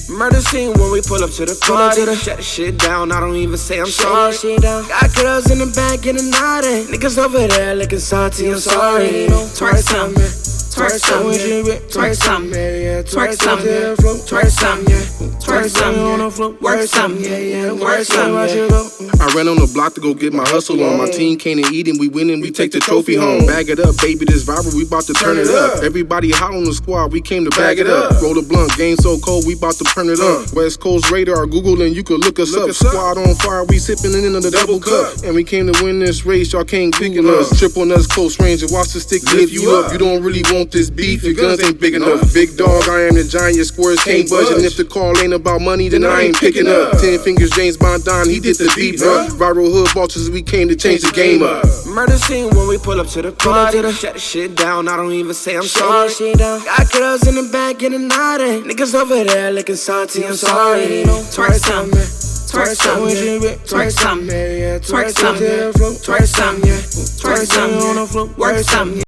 Murder scene when we pull up to the party. Shut the shit down, I don't even say I'm sorry. Got girls in the back getting naughty. Niggas over there looking salty, I'm sorry. Twerk something, twerk something, twerk something, yeah, twerk something, twerk something, yeah, twerk something on the floor, work something, yeah, work something. I ran on the block to go get my hustle on. My team came to eat and we win and we take the trophy home. Bag it up, baby, this viral, we bout to turn it up. Everybody hot on the squad, we came to bag it up. Roll a blunt, game so cold, we bout to turn it up. West Coast Radar, Google and you could look us up. Squad on fire, we sipping in the double cup. And we came to win this race, y'all can't Google us. Trip on us close range and watch the stick lift you up. You don't really want this beef, your guns ain't big enough. Big dog, I am the giant, your squares can't budge. And if the call ain't about money, then I ain't picking up. 10 fingers, James Bond, Don, he did the beat, bro. Viral hood bosses, we came to change the game up. Murder scene when we pull up to the party. Shut the shit down, I don't even say I'm sorry. Got girls in the back getting naughty. Niggas over there looking salty, I'm sorry. Twerk something, twerk something, twerk something, yeah, twerk something, twerk something, yeah, twerk something on the floor, work something.